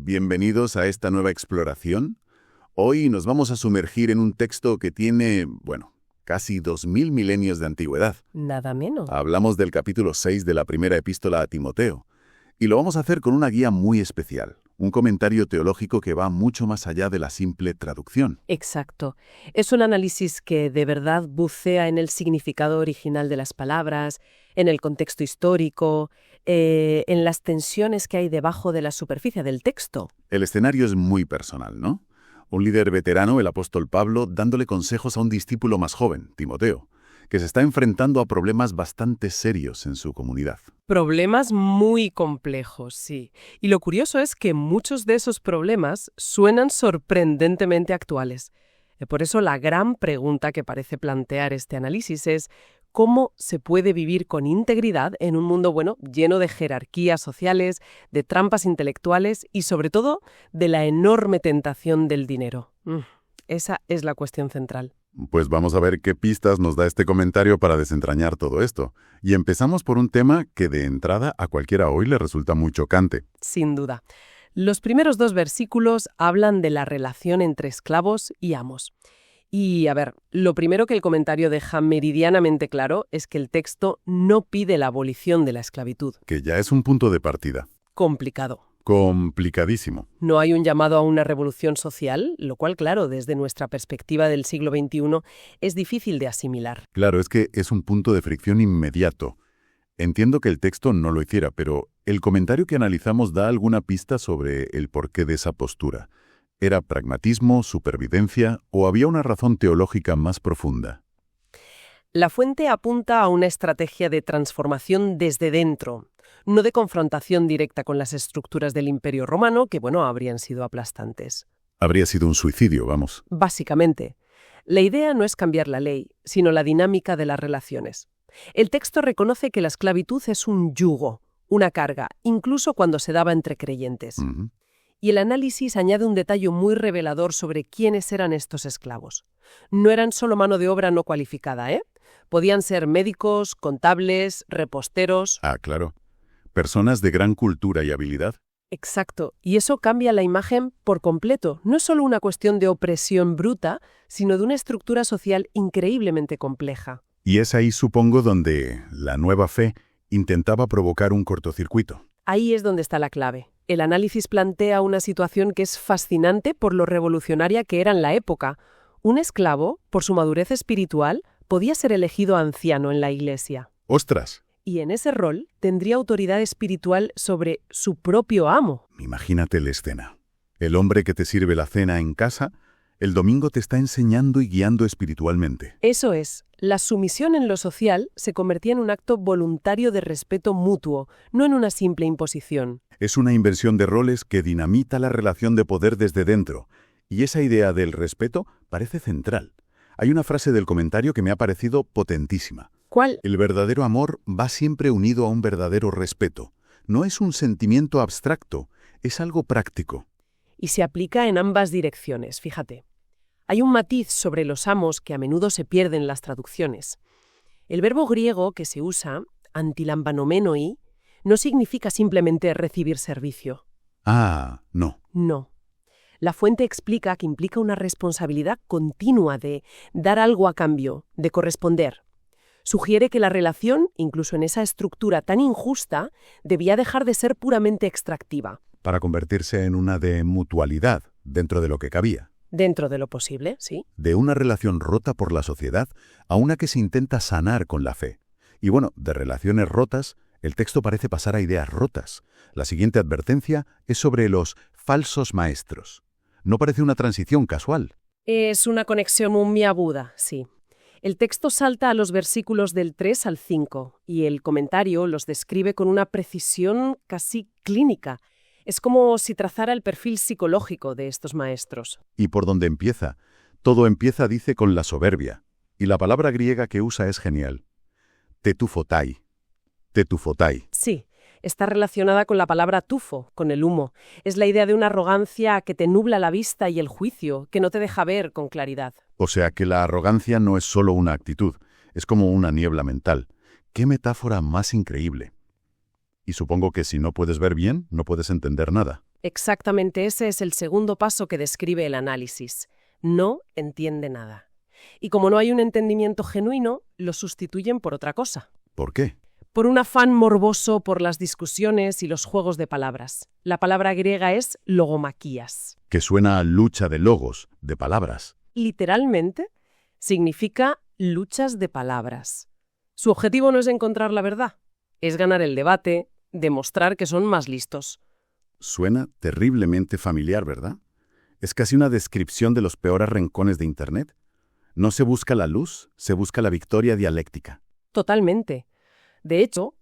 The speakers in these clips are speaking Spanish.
bienvenidos a esta nueva exploración. Hoy nos vamos a sumergir en un texto que tiene, casi 2000 milenios de antigüedad. Nada menos. Hablamos del capítulo 6 de la primera epístola a Timoteo. Y lo vamos a hacer con una guía muy especial, un comentario teológico que va mucho más allá de la simple traducción. Exacto. Es un análisis que de verdad bucea en el significado original de las palabras, en el contexto histórico, en las tensiones que hay debajo de la superficie del texto. El escenario es muy personal, ¿no? Un líder veterano, el apóstol Pablo, dándole consejos a un discípulo más joven, Timoteo, que se está enfrentando a problemas bastante serios en su comunidad. Problemas muy complejos, sí. Y lo curioso es que muchos de esos problemas suenan sorprendentemente actuales. Por eso la gran pregunta que parece plantear este análisis es ¿cómo se puede vivir con integridad en un mundo, lleno de jerarquías sociales, de trampas intelectuales y, sobre todo, de la enorme tentación del dinero? Esa es la cuestión central. Pues vamos a ver qué pistas nos da este comentario para desentrañar todo esto. Y empezamos por un tema que de entrada a cualquiera hoy le resulta muy chocante. Sin duda. Los primeros 2 versículos hablan de la relación entre esclavos y amos. Y, lo primero que el comentario deja meridianamente claro es que el texto no pide la abolición de la esclavitud. Que ya es un punto de partida. Complicado. Complicadísimo. No hay un llamado a una revolución social, lo cual, claro, desde nuestra perspectiva del siglo XXI, es difícil de asimilar. Claro, es que es un punto de fricción inmediato. Entiendo que el texto no lo hiciera, pero el comentario que analizamos da alguna pista sobre el porqué de esa postura. ¿Era pragmatismo, supervivencia o había una razón teológica más profunda? La fuente apunta a una estrategia de transformación desde dentro, no de confrontación directa con las estructuras del Imperio Romano, que, habrían sido aplastantes. Habría sido un suicidio, vamos. Básicamente, la idea no es cambiar la ley, sino la dinámica de las relaciones. El texto reconoce que la esclavitud es un yugo, una carga, incluso cuando se daba entre creyentes. Y el análisis añade un detalle muy revelador sobre quiénes eran estos esclavos. No eran solo mano de obra no cualificada, Podían ser médicos, contables, reposteros. Ah, claro. Personas de gran cultura y habilidad. Exacto. Y eso cambia la imagen por completo. No es solo una cuestión de opresión bruta, sino de una estructura social increíblemente compleja. Y es ahí, supongo, donde la nueva fe intentaba provocar un cortocircuito. Ahí es donde está la clave. El análisis plantea una situación que es fascinante por lo revolucionaria que era en la época. Un esclavo, por su madurez espiritual, podía ser elegido anciano en la Iglesia. ¡Ostras! Y en ese rol tendría autoridad espiritual sobre su propio amo. Imagínate la escena. El hombre que te sirve la cena en casa, el domingo te está enseñando y guiando espiritualmente. Eso es. La sumisión en lo social se convertía en un acto voluntario de respeto mutuo, no en una simple imposición. Es una inversión de roles que dinamita la relación de poder desde dentro. Y esa idea del respeto parece central. Hay una frase del comentario que me ha parecido potentísima. ¿Cuál? El verdadero amor va siempre unido a un verdadero respeto. No es un sentimiento abstracto, es algo práctico. Y se aplica en ambas direcciones, fíjate. Hay un matiz sobre los amos que a menudo se pierde en las traducciones. El verbo griego que se usa, antilambanomenoi, no significa simplemente recibir servicio. Ah, no. No. La fuente explica que implica una responsabilidad continua de dar algo a cambio, de corresponder. Sugiere que la relación, incluso en esa estructura tan injusta, debía dejar de ser puramente extractiva. Para convertirse en una de mutualidad, dentro de lo que cabía. Dentro de lo posible, sí. De una relación rota por la sociedad a una que se intenta sanar con la fe. Y de relaciones rotas, el texto parece pasar a ideas rotas. La siguiente advertencia es sobre los falsos maestros. No parece una transición casual. Es una conexión muy aguda, sí. El texto salta a los versículos del 3 al 5 y el comentario los describe con una precisión casi clínica. Es como si trazara el perfil psicológico de estos maestros. ¿Y por dónde empieza? Todo empieza, dice, con la soberbia. Y la palabra griega que usa es genial. Tetufotai. Tetufotai. Sí, está relacionada con la palabra tufo, con el humo. Es la idea de una arrogancia que te nubla la vista y el juicio, que no te deja ver con claridad. O sea que la arrogancia no es solo una actitud, es como una niebla mental. ¡Qué metáfora más increíble! Y supongo que si no puedes ver bien, no puedes entender nada. Exactamente ese es el segundo paso que describe el análisis. No entiende nada. Y como no hay un entendimiento genuino, lo sustituyen por otra cosa. ¿Por qué? Por un afán morboso por las discusiones y los juegos de palabras. La palabra griega es logomakías. Que suena a lucha de logos, de palabras. Literalmente, significa luchas de palabras. Su objetivo no es encontrar la verdad, es ganar el debate, demostrar que son más listos. Suena terriblemente familiar, ¿verdad? Es casi una descripción de los peores rincones de Internet. No se busca la luz, se busca la victoria dialéctica. Totalmente. De hecho,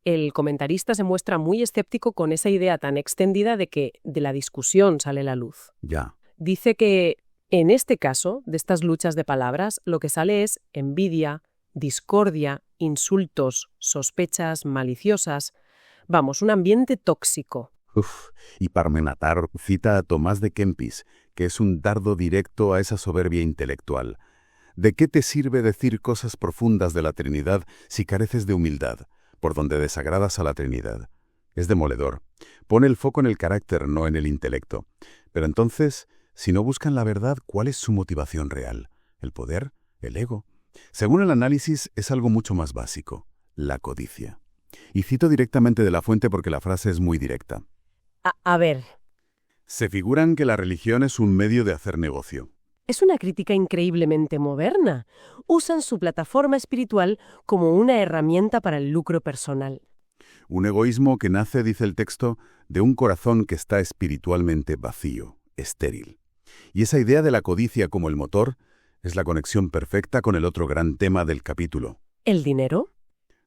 el comentarista se muestra muy escéptico con esa idea tan extendida de que de la discusión sale la luz. Ya. Dice que, en este caso, de estas luchas de palabras, lo que sale es envidia, discordia, insultos, sospechas maliciosas. Vamos, un ambiente tóxico. Y Parmenatar cita a Tomás de Kempis, que es un dardo directo a esa soberbia intelectual. ¿De qué te sirve decir cosas profundas de la Trinidad si careces de humildad, por donde desagradas a la Trinidad? Es demoledor. Pone el foco en el carácter, no en el intelecto. Pero entonces, si no buscan la verdad, ¿cuál es su motivación real? ¿El poder? ¿El ego? Según el análisis, es algo mucho más básico: la codicia. Y cito directamente de la fuente porque la frase es muy directa. A ver, Se figuran que la religión es un medio de hacer negocio. es una crítica increíblemente moderna. Usan su plataforma espiritual como una herramienta para el lucro personal. Un egoísmo que nace, dice el texto, de un corazón que está espiritualmente vacío, estéril. Y esa idea de la codicia como el motor es la conexión perfecta con el otro gran tema del capítulo: ¿El dinero?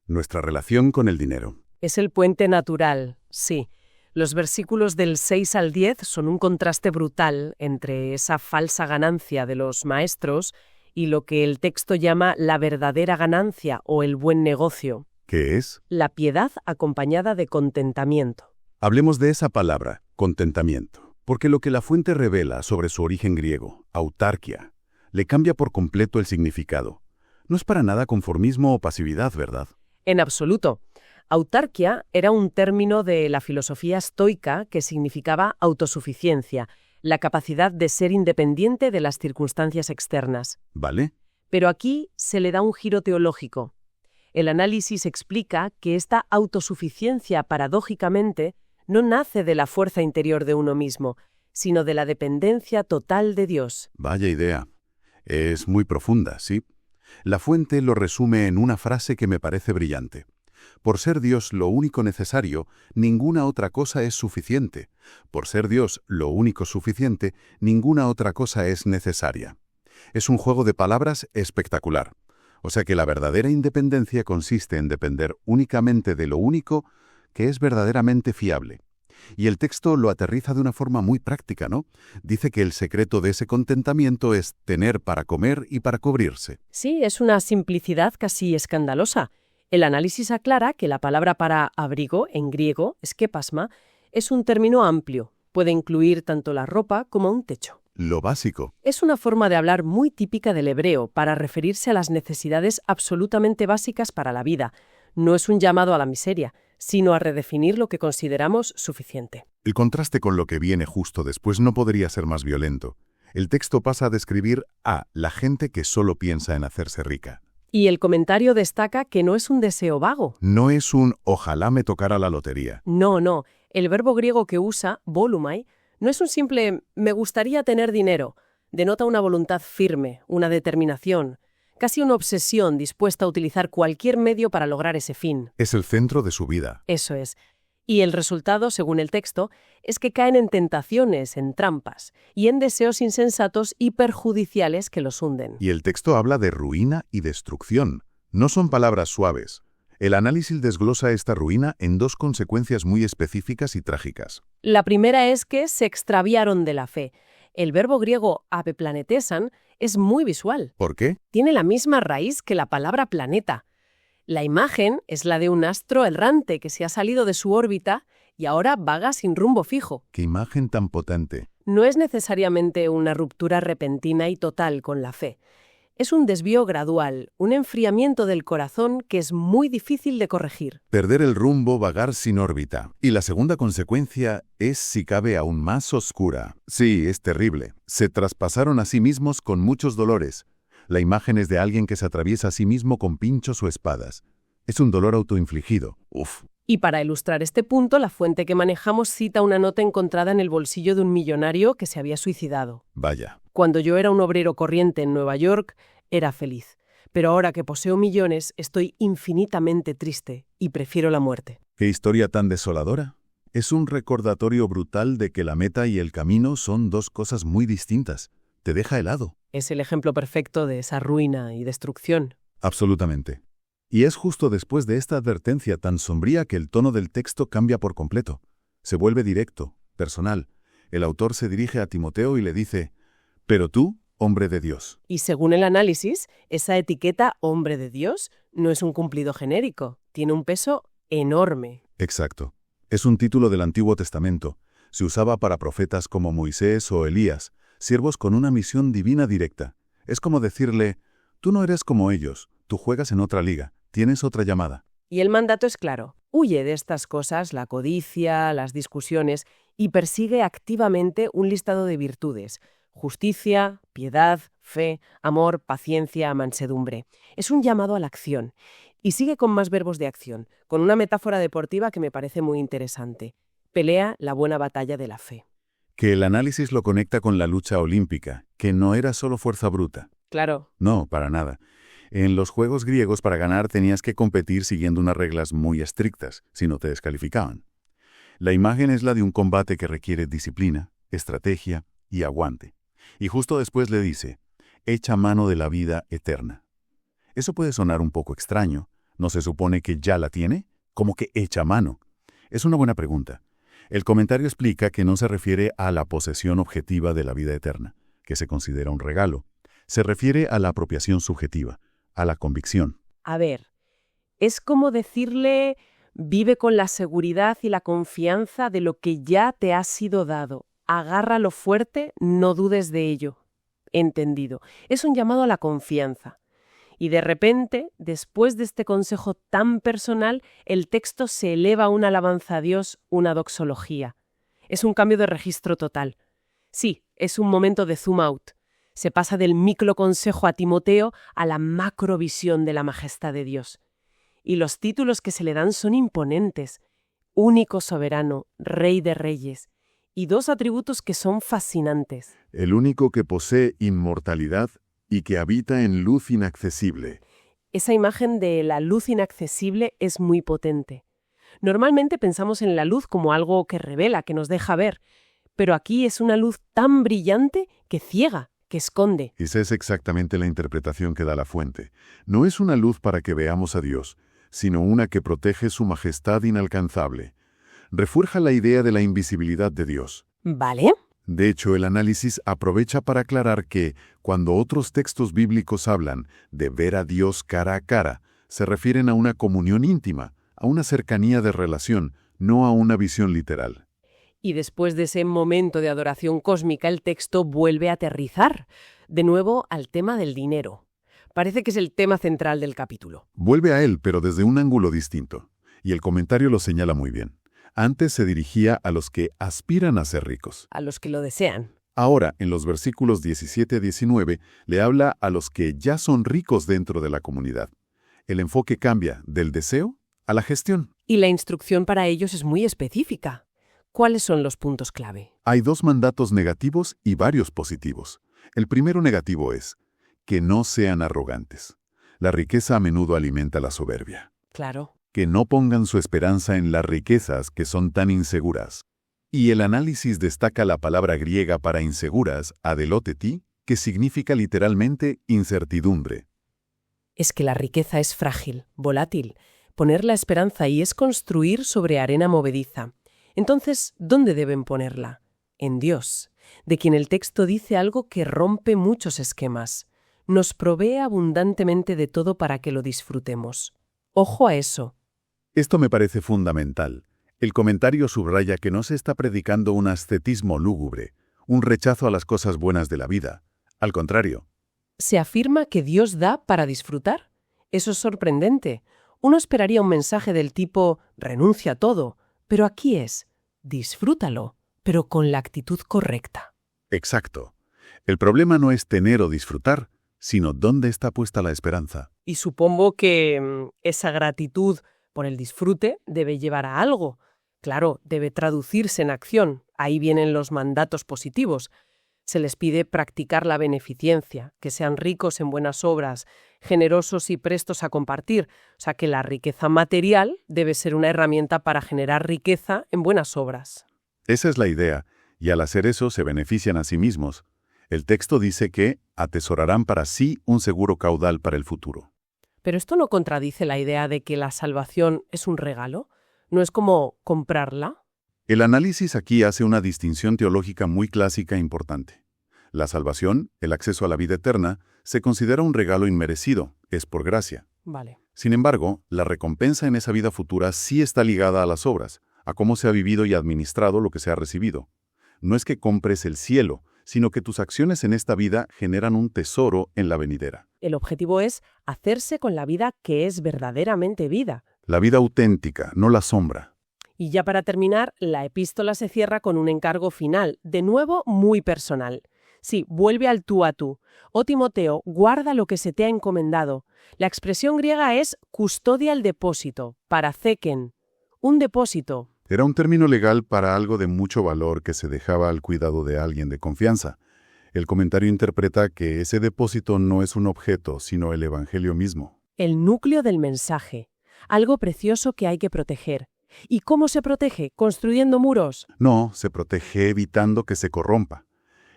nuestra relación con el dinero. Es el puente natural, sí. Los versículos del 6 al 10 son un contraste brutal entre esa falsa ganancia de los maestros y lo que el texto llama la verdadera ganancia o el buen negocio. ¿Qué es? La piedad acompañada de contentamiento. Hablemos de esa palabra, contentamiento, porque lo que la fuente revela sobre su origen griego, autarquia, le cambia por completo el significado. No es para nada conformismo o pasividad, ¿verdad? En absoluto. Autarquia era un término de la filosofía estoica que significaba autosuficiencia, la capacidad de ser independiente de las circunstancias externas. ¿Vale? Pero aquí se le da un giro teológico. El análisis explica que esta autosuficiencia, paradójicamente, no nace de la fuerza interior de uno mismo, sino de la dependencia total de Dios. Vaya idea. Es muy profunda, ¿sí? La fuente lo resume en una frase que me parece brillante. Por ser Dios lo único necesario, ninguna otra cosa es suficiente. Por ser Dios lo único suficiente, ninguna otra cosa es necesaria. Es un juego de palabras espectacular. O sea que la verdadera independencia consiste en depender únicamente de lo único que es verdaderamente fiable. Y el texto lo aterriza de una forma muy práctica, ¿no? Dice que el secreto de ese contentamiento es tener para comer y para cubrirse. Sí, es una simplicidad casi escandalosa. El análisis aclara que la palabra para abrigo, en griego, skepasma, es un término amplio. Puede incluir tanto la ropa como un techo. Lo básico. Es una forma de hablar muy típica del hebreo para referirse a las necesidades absolutamente básicas para la vida. No es un llamado a la miseria, sino a redefinir lo que consideramos suficiente. El contraste con lo que viene justo después no podría ser más violento. El texto pasa a describir a la gente que solo piensa en hacerse rica. Y el comentario destaca que no es un deseo vago. No es un ojalá me tocara la lotería. No. El verbo griego que usa, volumai, no es un simple me gustaría tener dinero. Denota una voluntad firme, una determinación, casi una obsesión dispuesta a utilizar cualquier medio para lograr ese fin. Es el centro de su vida. Eso es. Y el resultado, según el texto, es que caen en tentaciones, en trampas y en deseos insensatos y perjudiciales que los hunden. Y el texto habla de ruina y destrucción. No son palabras suaves. El análisis desglosa esta ruina en dos consecuencias muy específicas y trágicas. La primera es que se extraviaron de la fe. El verbo griego apeplanetesan es muy visual. ¿Por qué? Tiene la misma raíz que la palabra planeta. La imagen es la de un astro errante que se ha salido de su órbita y ahora vaga sin rumbo fijo. ¡Qué imagen tan potente! No es necesariamente una ruptura repentina y total con la fe. Es un desvío gradual, un enfriamiento del corazón que es muy difícil de corregir. Perder el rumbo, vagar sin órbita. Y la segunda consecuencia es, si cabe, aún más oscura. Sí, es terrible. Se traspasaron a sí mismos con muchos dolores. La imagen es de alguien que se atraviesa a sí mismo con pinchos o espadas. Es un dolor autoinfligido. Uf. Y para ilustrar este punto, la fuente que manejamos cita una nota encontrada en el bolsillo de un millonario que se había suicidado. Vaya. Cuando yo era un obrero corriente en Nueva York, era feliz. Pero ahora que poseo millones, estoy infinitamente triste y prefiero la muerte. ¿Qué historia tan desoladora? Es un recordatorio brutal de que la meta y el camino son dos cosas muy distintas. Te deja helado. Es el ejemplo perfecto de esa ruina y destrucción. Absolutamente. Y es justo después de esta advertencia tan sombría que el tono del texto cambia por completo. Se vuelve directo, personal. El autor se dirige a Timoteo y le dice: «Pero tú, hombre de Dios». Y según el análisis, esa etiqueta hombre de Dios no es un cumplido genérico. Tiene un peso enorme. Exacto. Es un título del Antiguo Testamento. Se usaba para profetas como Moisés o Elías, siervos con una misión divina directa. Es como decirle: «Tú no eres como ellos, tú juegas en otra liga, tienes otra llamada». Y el mandato es claro. Huye de estas cosas, la codicia, las discusiones, y persigue activamente un listado de virtudes: justicia, piedad, fe, amor, paciencia, mansedumbre. Es un llamado a la acción. Y sigue con más verbos de acción, con una metáfora deportiva que me parece muy interesante. Pelea la buena batalla de la fe. Que el análisis lo conecta con la lucha olímpica, que no era solo fuerza bruta. Claro. No, para nada. En los Juegos griegos, para ganar tenías que competir siguiendo unas reglas muy estrictas, si no te descalificaban. La imagen es la de un combate que requiere disciplina, estrategia y aguante. Y justo después le dice: «Echa mano de la vida eterna». Eso puede sonar un poco extraño. ¿No se supone que ya la tiene? ¿Cómo que echa mano? Es una buena pregunta. El comentario explica que no se refiere a la posesión objetiva de la vida eterna, que se considera un regalo. Se refiere a la apropiación subjetiva, a la convicción. A ver, es como decirle: vive con la seguridad y la confianza de lo que ya te ha sido dado. Agárralo fuerte, no dudes de ello. Entendido. Es un llamado a la confianza. Y de repente, después de este consejo tan personal, el texto se eleva a una alabanza a Dios, una doxología. Es un cambio de registro total. Sí, es un momento de zoom out. Se pasa del micro consejo a Timoteo a la macrovisión de la majestad de Dios. Y los títulos que se le dan son imponentes: único soberano, rey de reyes, y dos atributos que son fascinantes. El único que posee inmortalidad y que habita en luz inaccesible. Esa imagen de la luz inaccesible es muy potente. Normalmente pensamos en la luz como algo que revela, que nos deja ver, pero aquí es una luz tan brillante que ciega, que esconde. Esa es exactamente la interpretación que da la fuente. No es una luz para que veamos a Dios, sino una que protege su majestad inalcanzable. Refuerza la idea de la invisibilidad de Dios. ¿Vale? De hecho, el análisis aprovecha para aclarar que, cuando otros textos bíblicos hablan de ver a Dios cara a cara, se refieren a una comunión íntima, a una cercanía de relación, no a una visión literal. Y después de ese momento de adoración cósmica, el texto vuelve a aterrizar, de nuevo al tema del dinero. Parece que es el tema central del capítulo. Vuelve a él, pero desde un ángulo distinto. Y el comentario lo señala muy bien. Antes se dirigía a los que aspiran a ser ricos. A los que lo desean. Ahora, en los versículos 17 a 19, le habla a los que ya son ricos dentro de la comunidad. El enfoque cambia del deseo a la gestión. Y la instrucción para ellos es muy específica. ¿Cuáles son los puntos clave? Hay dos mandatos negativos y varios positivos. El primero negativo es que no sean arrogantes. La riqueza a menudo alimenta la soberbia. Claro. Que no pongan su esperanza en las riquezas que son tan inseguras. Y el análisis destaca la palabra griega para inseguras, adeloteti, que significa literalmente incertidumbre. Es que la riqueza es frágil, volátil. Poner la esperanza ahí es construir sobre arena movediza. Entonces, ¿dónde deben ponerla? En Dios, de quien el texto dice algo que rompe muchos esquemas. Nos provee abundantemente de todo para que lo disfrutemos. Ojo a eso. Esto me parece fundamental. El comentario subraya que no se está predicando un ascetismo lúgubre, un rechazo a las cosas buenas de la vida. Al contrario, Se afirma que Dios da para disfrutar. Eso es sorprendente. Uno esperaría un mensaje del tipo renuncia a todo, pero aquí es disfrútalo, pero con la actitud correcta. Exacto. El problema no es tener o disfrutar, sino dónde está puesta la esperanza. Y supongo que esa gratitud por el disfrute debe llevar a algo. Claro, debe traducirse en acción. Ahí vienen los mandatos positivos. Se les pide practicar la beneficencia, que sean ricos en buenas obras, generosos y prestos a compartir. O sea que la riqueza material debe ser una herramienta para generar riqueza en buenas obras. Esa es la idea, y al hacer eso se benefician a sí mismos. El texto dice que atesorarán para sí un seguro caudal para el futuro. Pero esto no contradice la idea de que la salvación es un regalo. ¿No es como comprarla? El análisis aquí hace una distinción teológica muy clásica e importante. La salvación, el acceso a la vida eterna, se considera un regalo inmerecido, es por gracia. Vale. Sin embargo, la recompensa en esa vida futura sí está ligada a las obras, a cómo se ha vivido y administrado lo que se ha recibido. No es que compres el cielo, sino que tus acciones en esta vida generan un tesoro en la venidera. El objetivo es hacerse con la vida que es verdaderamente vida. La vida auténtica, no la sombra. Y ya para terminar, la epístola se cierra con un encargo final, de nuevo muy personal. Sí, vuelve al tú a tú. Oh Timoteo, guarda lo que se te ha encomendado. La expresión griega es custodia el depósito, paratheken. Un depósito. Era un término legal para algo de mucho valor que se dejaba al cuidado de alguien de confianza. El comentario interpreta que ese depósito no es un objeto, sino el Evangelio mismo. El núcleo del mensaje. Algo precioso que hay que proteger. ¿Y cómo se protege? ¿Construyendo muros? No, se protege evitando que se corrompa.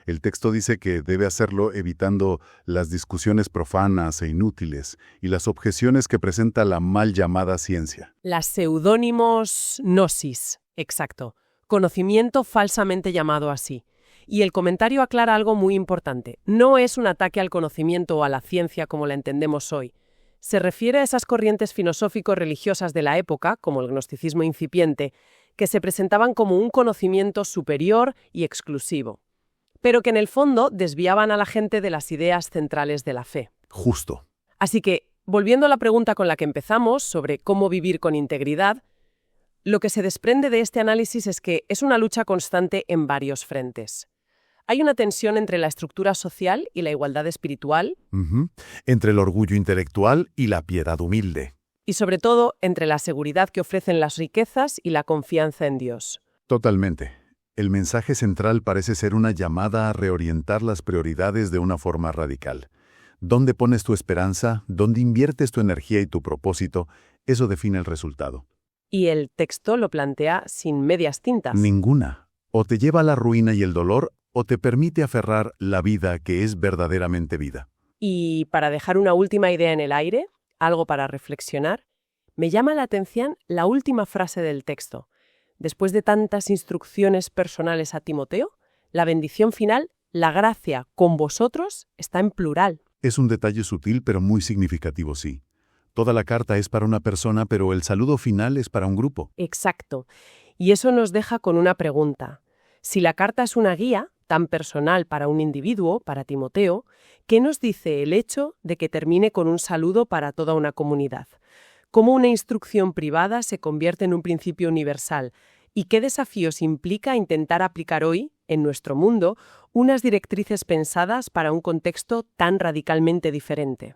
El texto dice que debe hacerlo evitando las discusiones profanas e inútiles y las objeciones que presenta la mal llamada ciencia. Las seudónimos gnosis. Exacto. Conocimiento falsamente llamado así. Y el comentario aclara algo muy importante. No es un ataque al conocimiento o a la ciencia como la entendemos hoy. Se refiere a esas corrientes filosófico-religiosas de la época, como el gnosticismo incipiente, que se presentaban como un conocimiento superior y exclusivo, pero que en el fondo desviaban a la gente de las ideas centrales de la fe. Justo. Así que, volviendo a la pregunta con la que empezamos, sobre cómo vivir con integridad, lo que se desprende de este análisis es que es una lucha constante en varios frentes. Hay una tensión entre la estructura social y la igualdad espiritual, Entre el orgullo intelectual y la piedad humilde. y sobre todo entre la seguridad que ofrecen las riquezas y la confianza en Dios. Totalmente. El mensaje central parece ser una llamada a reorientar las prioridades de una forma radical. ¿Dónde pones tu esperanza? ¿Dónde inviertes tu energía y tu propósito? Eso define el resultado. Y el texto lo plantea sin medias tintas. Ninguna. O te lleva a la ruina y el dolor, o te permite aferrar la vida que es verdaderamente vida. Y para dejar una última idea en el aire, algo para reflexionar, me llama la atención la última frase del texto. Después de tantas instrucciones personales a Timoteo, la bendición final, la gracia con vosotros, está en plural. Es un detalle sutil pero muy significativo, sí. Toda la carta es para una persona, pero el saludo final es para un grupo. Exacto. Y eso nos deja con una pregunta. Si la carta es una guía tan personal para un individuo, para Timoteo, ¿qué nos dice el hecho de que termine con un saludo para toda una comunidad? ¿Cómo una instrucción privada se convierte en un principio universal? ¿Y qué desafíos implica intentar aplicar hoy, en nuestro mundo, unas directrices pensadas para un contexto tan radicalmente diferente?